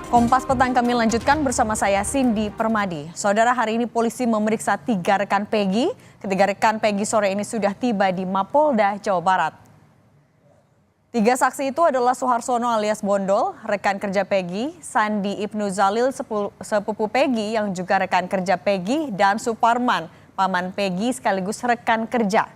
Kompas Petang kami lanjutkan bersama saya Cindy Permadi. Saudara, hari ini polisi memeriksa 3 rekan Peggy. Ketiga rekan Peggy sore ini sudah tiba di Mapolda, Jawa Barat. 3 saksi itu adalah Suharsono alias Bondol, rekan kerja Peggy, Sandi Ibnu Zalil, sepupu Peggy yang juga rekan kerja Peggy, dan Suparman, paman Peggy sekaligus rekan kerja.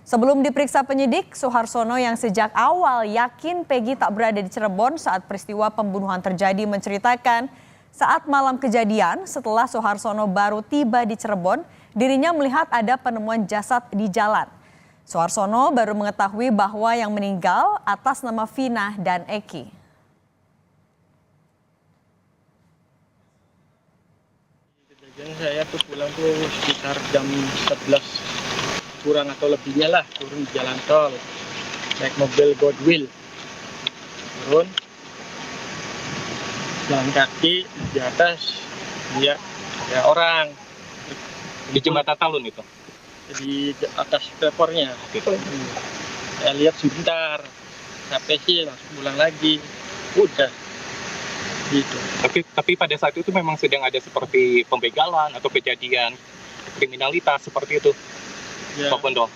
Sebelum diperiksa penyidik, Suharsono yang sejak awal yakin Peggy tak berada di Cirebon saat peristiwa pembunuhan terjadi menceritakan saat malam kejadian setelah Suharsono baru tiba di Cirebon, dirinya melihat ada penemuan jasad di jalan. Suharsono baru mengetahui bahwa yang meninggal atas nama Vina dan Eki. Kejadian saya tuh pulang tuh sekitar jam 11 kurang atau lebihnya lah, turun di jalan tol naik mobil Godwill, turun jalan kaki di atas lihat ada orang di jembatan Talun itu, di atas telepornya gitu. Saya lihat sebentar, sampai sih langsung pulang lagi, udah gitu. Tapi pada saat itu memang sedang ada seperti pembegalan atau kejadian kriminalitas seperti itu. Ya, Pak Bondol.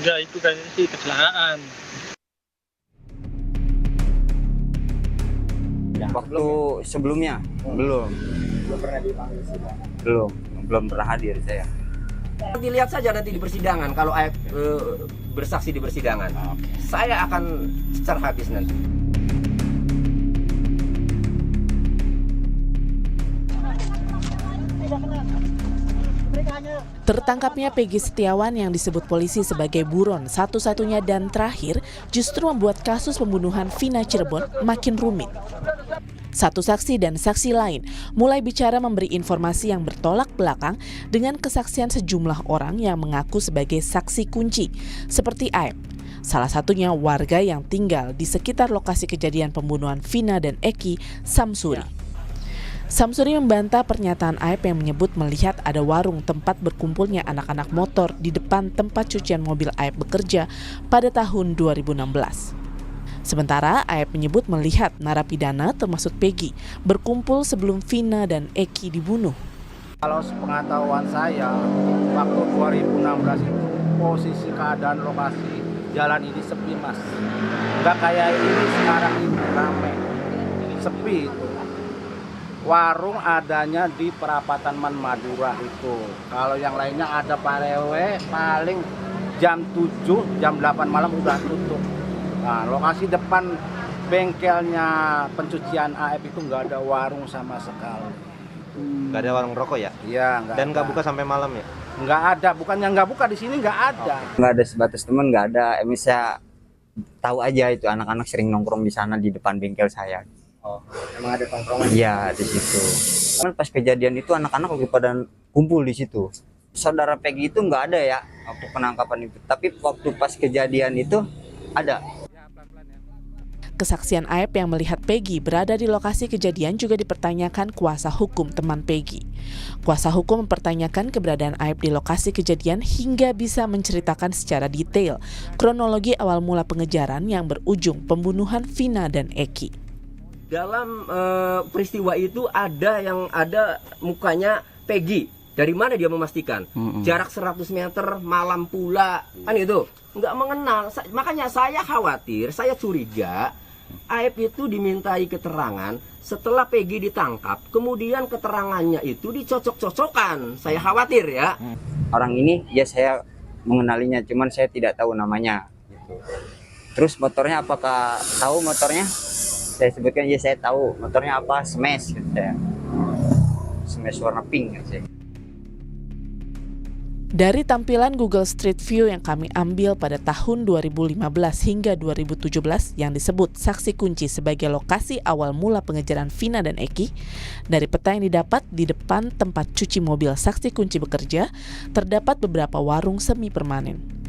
enggak, itu kayaknya sih kecelakaan. Waktu sebelumnya belum pernah dipanggil sidang. Belum pernah hadir saya. Dilihat saja nanti di persidangan kalau bersaksi di persidangan. Saya akan secara habis nanti. Tertangkapnya Peggy Setiawan yang disebut polisi sebagai buron satu-satunya dan terakhir justru membuat kasus pembunuhan Vina Cirebon makin rumit. Satu saksi dan saksi lain mulai bicara memberi informasi yang bertolak belakang dengan kesaksian sejumlah orang yang mengaku sebagai saksi kunci, seperti Aep. Salah satunya warga yang tinggal di sekitar lokasi kejadian pembunuhan Vina dan Eki, Samsuri. Samsuri membantah pernyataan Aep yang menyebut melihat ada warung tempat berkumpulnya anak-anak motor di depan tempat cucian mobil Aep bekerja pada tahun 2016. Sementara Aep menyebut melihat narapidana termasuk Peggy berkumpul sebelum Vina dan Eki dibunuh. Kalau sepengetahuan saya, waktu 2016 itu posisi keadaan lokasi jalan ini sepi, Mas. Nggak kayak ini sekarang ini ramai, sepi itu. Warung adanya di perapatan Man Madura itu. Kalau yang lainnya ada parewe paling jam 7, jam 8 malam udah tutup. Nah, lokasi depan bengkelnya pencucian AF itu nggak ada warung sama sekali. Nggak ada warung rokok ya? Iya, nggak. Dan nggak buka sampai malam ya? Nggak ada, bukannya nggak buka, di sini nggak ada. Nggak ada sebatas teman, nggak ada. Saya tahu aja itu anak-anak sering nongkrong di sana di depan bengkel saya. Oh, emang ada tongkrongan? Iya, di situ. Kan pas kejadian itu anak-anak lagi pada kumpul di situ. Saudara Peggy itu nggak ada ya waktu penangkapan itu. Tapi waktu pas kejadian itu ada. Kesaksian Aep yang melihat Peggy berada di lokasi kejadian juga dipertanyakan kuasa hukum teman Peggy. Kuasa hukum mempertanyakan keberadaan Aep di lokasi kejadian hingga bisa menceritakan secara detail kronologi awal mula pengejaran yang berujung pembunuhan Vina dan Eki. Dalam peristiwa itu ada mukanya Peggy. Dari mana dia memastikan? Jarak 100 meter, malam pula, kan itu. Nggak mengenal. Makanya saya khawatir, saya curiga Aep itu dimintai keterangan setelah Peggy ditangkap. Kemudian keterangannya itu dicocok-cocokkan. Saya khawatir ya. Orang ini ya saya mengenalinya, cuman saya tidak tahu namanya. Gitu. Terus motornya apakah tahu motornya? Saya sebutkan ya saya tahu motornya apa, Smash gitu saya. Smash warna pink gitu saya. Dari tampilan Google Street View yang kami ambil pada tahun 2015 hingga 2017 yang disebut saksi kunci sebagai lokasi awal mula pengejaran Vina dan Eki, dari peta yang didapat di depan tempat cuci mobil saksi kunci bekerja, terdapat beberapa warung semi permanen.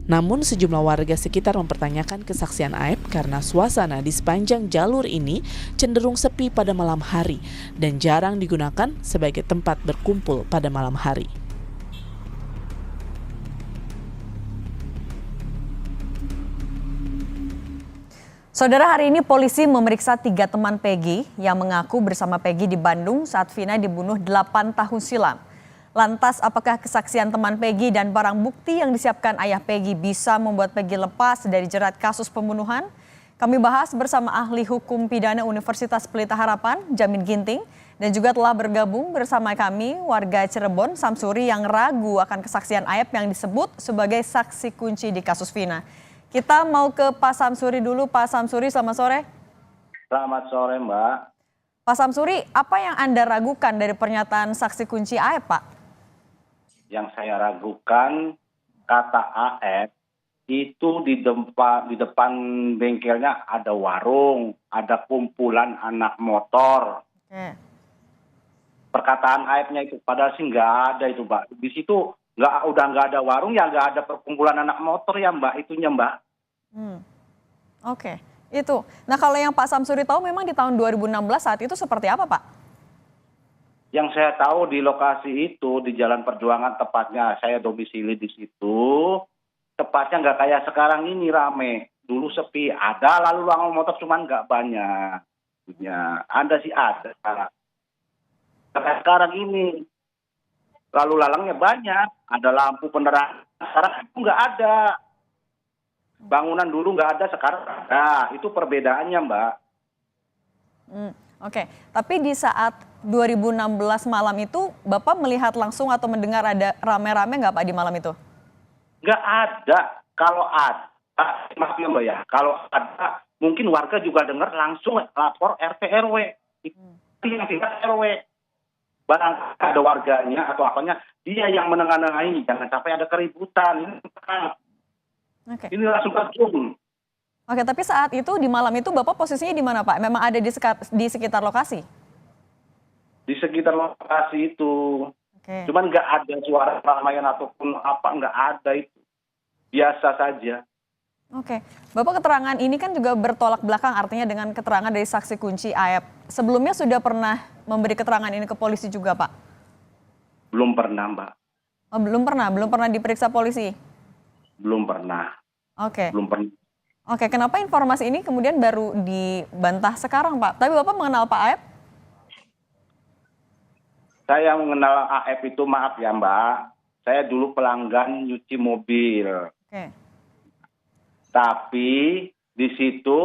Namun sejumlah warga sekitar mempertanyakan kesaksian Aep karena suasana di sepanjang jalur ini cenderung sepi pada malam hari dan jarang digunakan sebagai tempat berkumpul pada malam hari. Saudara, hari ini polisi memeriksa 3 teman Peggy yang mengaku bersama Peggy di Bandung saat Vina dibunuh 8 tahun silam. Lantas, apakah kesaksian teman Peggy dan barang bukti yang disiapkan ayah Peggy bisa membuat Peggy lepas dari jerat kasus pembunuhan? Kami bahas bersama ahli hukum pidana Universitas Pelita Harapan, Jamin Ginting, dan juga telah bergabung bersama kami warga Cirebon, Samsuri, yang ragu akan kesaksian Aep yang disebut sebagai saksi kunci di kasus Vina. Kita mau ke Pak Samsuri dulu. Pak Samsuri, selamat sore. Selamat sore, Mbak. Pak Samsuri, apa yang Anda ragukan dari pernyataan saksi kunci Aep, Pak? Yang saya ragukan, kata AF itu di depan bengkelnya ada warung, ada kumpulan anak motor. Oke. Perkataan AF-nya itu padahal sih nggak ada itu, Mbak. Di situ udah nggak ada warung, ya nggak ada perkumpulan anak motor ya, Mbak, itunya, Mbak. Oke, itu. Nah, kalau yang Pak Samsuri tahu memang di tahun 2016 saat itu seperti apa, Pak? Yang saya tahu di lokasi itu, di Jalan Perjuangan tepatnya, saya domisili di situ, tepatnya nggak kayak sekarang ini rame. Dulu sepi, ada lalu lalang motor cuman nggak banyak. Ya, ada sih ada. Kayak sekarang ini, lalu lalangnya banyak, ada lampu penerangan. Sekarang itu nggak ada. Bangunan dulu nggak ada, sekarang ada. Itu perbedaannya, Mbak. Oke, tapi di saat 2016 malam itu, Bapak melihat langsung atau mendengar ada rame-rame nggak, Pak, di malam itu? Nggak ada. Kalau ada, maaf ya, Mbak ya, kalau ada, mungkin warga juga dengar langsung lapor RT RW. Itu yang tidak RW. Barang ada warganya atau apanya, dia yang menengahi, jangan sampai ada keributan. Ini langsung terjun. Oke, tapi saat itu di malam itu Bapak posisinya di mana, Pak? Memang ada di sekitar lokasi? Di sekitar lokasi itu. Oke. Cuman nggak ada suara keramaian ataupun apa, nggak ada itu. Biasa saja. Oke, Bapak keterangan ini kan juga bertolak belakang artinya dengan keterangan dari saksi kunci Aep. Sebelumnya sudah pernah memberi keterangan ini ke polisi juga, Pak? Belum pernah, Mbak. Oh, belum pernah diperiksa polisi? Belum pernah. Oke. Belum pernah. Oke, kenapa informasi ini kemudian baru dibantah sekarang, Pak? Tapi Bapak mengenal Pak Aep? Saya mengenal AF itu, maaf ya, Mbak. Saya dulu pelanggan nyuci mobil. Oke. Tapi di situ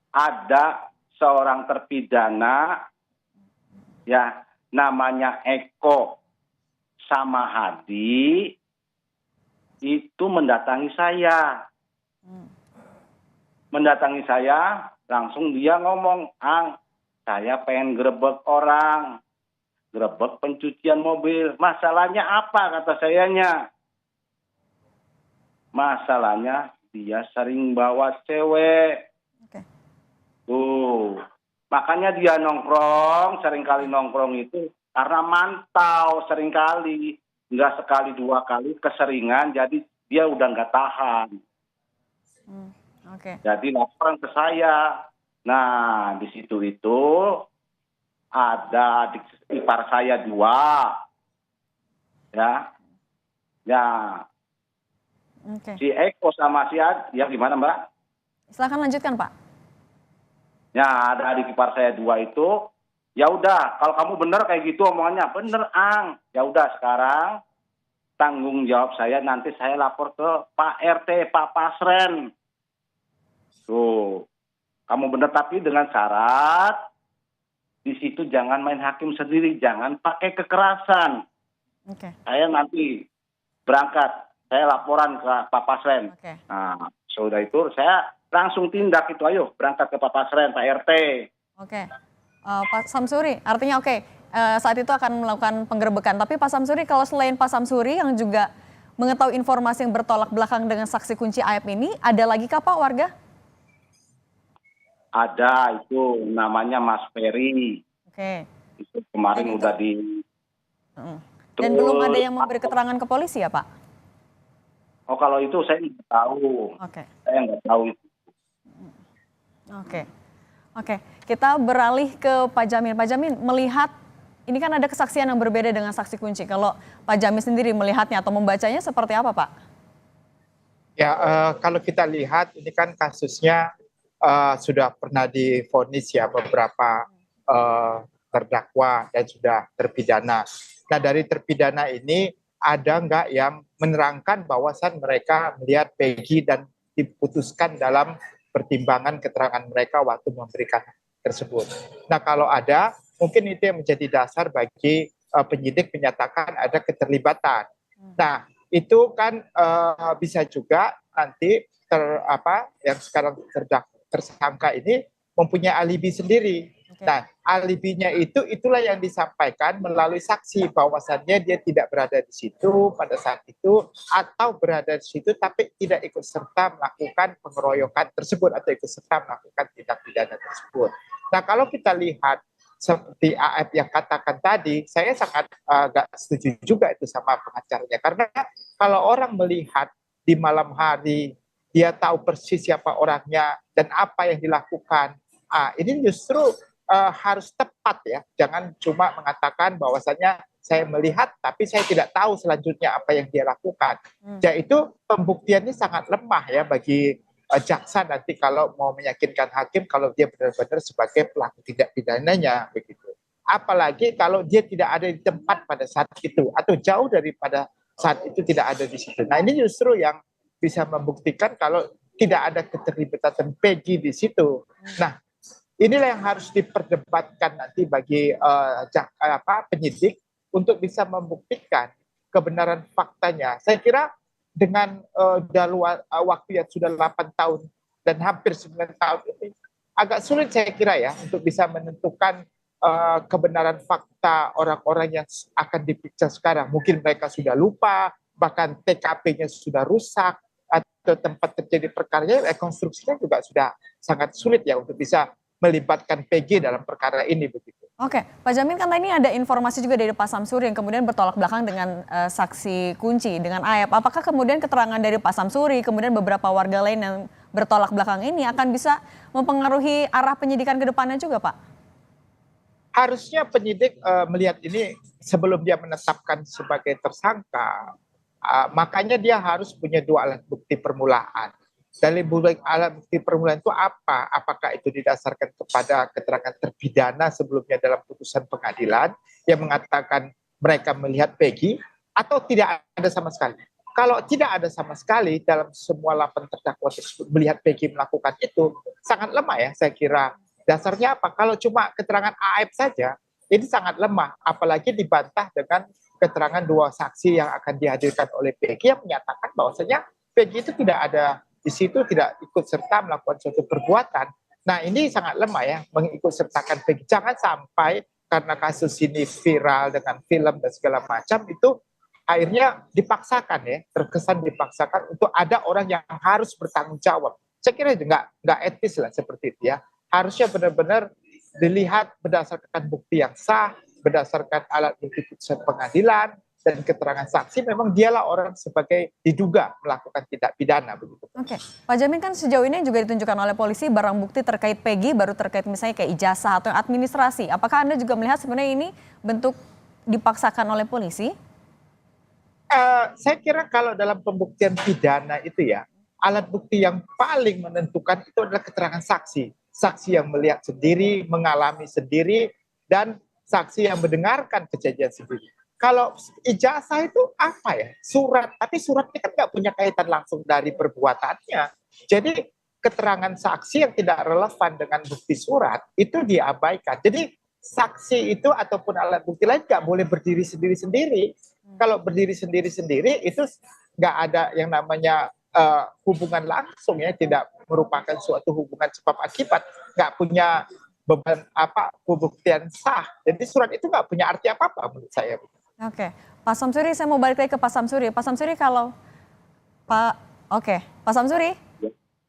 ada seorang terpidana, ya, namanya Eko sama Hadi, itu mendatangi saya. Mendatangi saya, langsung dia ngomong, saya pengen gerebek orang. Gerebek pencucian mobil. Masalahnya apa, kata sayanya? Masalahnya dia sering bawa cewek. Oke. Tuh. Makanya dia seringkali nongkrong itu karena mantau seringkali. Nggak sekali dua kali, keseringan, jadi dia udah nggak tahan. Oke. Jadi laporan ke saya. Nah, di situ itu ada adik ipar saya 2. Ya. Ya. Oke. Si Eko sama si Ad, ya gimana, Mbak? Silakan lanjutkan, Pak. Ya, ada adik ipar saya 2 itu. Ya udah, kalau kamu bener kayak gitu omongannya, bener, Ang. Ya udah, sekarang tanggung jawab saya, nanti saya lapor ke Pak RT, Pak Pasren. Tuh, kamu bener, tapi dengan syarat di situ jangan main hakim sendiri, jangan pakai kekerasan. Oke. Saya nanti berangkat, saya laporan ke Pak Pasren. Oke. Nah, sudah itu saya langsung tindak itu, ayo berangkat ke Pak Pasren, Pak RT. Oke. Pak Samsuri, artinya oke, saat itu akan melakukan penggerebekan. Tapi Pak Samsuri, kalau selain Pak Samsuri yang juga mengetahui informasi yang bertolak belakang dengan saksi kunci Aep ini, ada lagi kah, Pak, warga? Ada, itu namanya Mas Ferry. Oke. Itu kemarin Dan itu- udah di... Dan belum ada yang memberi keterangan ke polisi ya, Pak? Oh, kalau itu saya nggak tahu. Oke. Saya nggak tahu itu. Oke. Oke, kita beralih ke Pak Jamin. Pak Jamin, melihat ini kan ada kesaksian yang berbeda dengan saksi kunci. Kalau Pak Jamin sendiri melihatnya atau membacanya seperti apa, Pak? Ya, kalau kita lihat ini kan kasusnya sudah pernah divonis ya beberapa terdakwa dan sudah terpidana. Nah, dari terpidana ini ada nggak yang menerangkan bahwasan mereka melihat Peggy dan diputuskan dalam pertimbangan keterangan mereka waktu memberikan tersebut. Nah, kalau ada, mungkin itu yang menjadi dasar bagi penyidik menyatakan ada keterlibatan. Nah, itu kan bisa juga nanti yang sekarang tersangka ini mempunyai alibi sendiri. Nah, alibinya itulah yang disampaikan melalui saksi bahwasannya dia tidak berada di situ pada saat itu atau berada di situ tapi tidak ikut serta melakukan pengeroyokan tersebut atau ikut serta melakukan tindak pidana tersebut. Nah, kalau kita lihat seperti AF yang katakan tadi, saya sangat gak setuju juga itu sama pengacaranya. Karena kalau orang melihat di malam hari, dia tahu persis siapa orangnya dan apa yang dilakukan, ini justru harus tepat ya. Jangan cuma mengatakan bahwasannya saya melihat tapi saya tidak tahu selanjutnya apa yang dia lakukan. Yaitu pembuktiannya sangat lemah ya bagi jaksa nanti kalau mau meyakinkan hakim kalau dia benar-benar sebagai pelaku tindak pidananya begitu. Apalagi kalau dia tidak ada di tempat pada saat itu atau jauh daripada saat itu tidak ada di situ. Nah, ini justru yang bisa membuktikan kalau tidak ada keterlibatan Peggy di situ. Nah, inilah yang harus diperdebatkan nanti bagi penyidik untuk bisa membuktikan kebenaran faktanya. Saya kira dengan dalam waktu yang sudah 8 tahun dan hampir 9 tahun ini, agak sulit saya kira ya untuk bisa menentukan kebenaran fakta orang-orang yang akan diperiksa sekarang. Mungkin mereka sudah lupa, bahkan TKP-nya sudah rusak, atau tempat terjadi perkaranya, rekonstruksinya juga sudah sangat sulit ya untuk bisa melibatkan PG dalam perkara ini begitu. Oke, Pak Jamin, kan tadi ada informasi juga dari Pak Samsuri yang kemudian bertolak belakang dengan saksi kunci dengan AF. Apakah kemudian keterangan dari Pak Samsuri kemudian beberapa warga lain yang bertolak belakang ini akan bisa mempengaruhi arah penyidikan ke depannya juga, Pak? Harusnya penyidik melihat ini sebelum dia menetapkan sebagai tersangka, makanya dia harus punya 2 alat bukti permulaan. Dari alat bukti permulaan itu apa? Apakah itu didasarkan kepada keterangan terpidana sebelumnya dalam putusan pengadilan yang mengatakan mereka melihat Peggy atau tidak ada sama sekali? Kalau tidak ada sama sekali dalam semua 8 terdakwa tersebut melihat Peggy melakukan itu, sangat lemah ya saya kira. Dasarnya apa? Kalau cuma keterangan AF saja, ini sangat lemah. Apalagi dibantah dengan keterangan 2 saksi yang akan dihadirkan oleh Peggy yang menyatakan bahwasanya Peggy itu tidak ada di situ, tidak ikut serta melakukan suatu perbuatan. Nah, ini sangat lemah ya mengikut sertakan Peggy. Jangan sampai karena kasus ini viral dengan film dan segala macam itu akhirnya dipaksakan ya, terkesan dipaksakan untuk ada orang yang harus bertanggung jawab. Saya kira nggak etis lah seperti itu ya. Harusnya benar-benar dilihat berdasarkan bukti yang sah, berdasarkan alat bukti putusan pengadilan, dan keterangan saksi memang dialah orang sebagai diduga melakukan tindak pidana begitu. Oke, Pak Jamin, kan sejauh ini juga ditunjukkan oleh polisi barang bukti terkait Peggy baru terkait misalnya kayak ijazah atau administrasi. Apakah Anda juga melihat sebenarnya ini bentuk dipaksakan oleh polisi? Saya kira kalau dalam pembuktian pidana itu ya, alat bukti yang paling menentukan itu adalah keterangan saksi. Saksi yang melihat sendiri, mengalami sendiri, dan saksi yang mendengarkan kejadian sendiri. Kalau ijazah itu apa ya? Surat, tapi suratnya kan nggak punya kaitan langsung dari perbuatannya. Jadi keterangan saksi yang tidak relevan dengan bukti surat itu diabaikan. Jadi saksi itu ataupun alat bukti lain nggak boleh berdiri sendiri-sendiri. Kalau berdiri sendiri-sendiri itu nggak ada yang namanya hubungan langsung ya, tidak merupakan suatu hubungan sebab akibat, nggak punya beban pembuktian sah. Jadi surat itu nggak punya arti apa-apa menurut saya. Oke, Pak Samsuri, saya mau balik lagi ke Pak Samsuri. Pak Samsuri, kalau Pak Samsuri?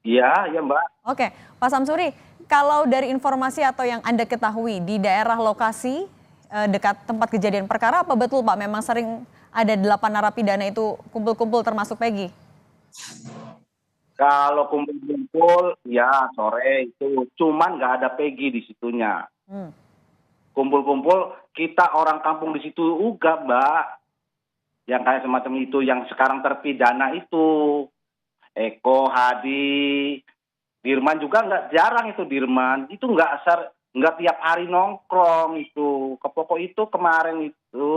Iya, Mbak. Oke, Pak Samsuri, kalau dari informasi atau yang Anda ketahui di daerah lokasi dekat tempat kejadian perkara, apa betul Pak memang sering ada 8 narapidana itu kumpul-kumpul termasuk Peggy? Kalau kumpul-kumpul, ya sore itu, cuman nggak ada Peggy di situnya. Kumpul-kumpul, kita orang kampung di situ juga, Mbak. Yang kayak semacam itu, yang sekarang terpidana itu. Eko, Hadi, Dirman juga nggak jarang itu Dirman. Itu nggak tiap hari nongkrong itu. Kepoko itu kemarin itu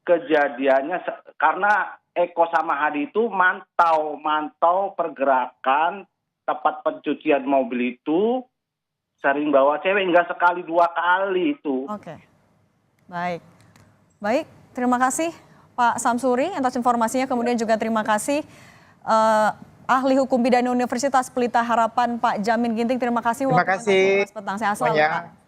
kejadiannya karena Eko sama Hadi itu mantau pergerakan tempat pencucian mobil itu, sering bawa cewek, nggak sekali 2 kali itu. Oke, baik, terima kasih Pak Samsuri atas informasinya, kemudian juga terima kasih ahli hukum pidana Universitas Pelita Harapan Pak Jamin Ginting, terima kasih. Terima kasih Petang, sehat selalu, semuanya. Pak.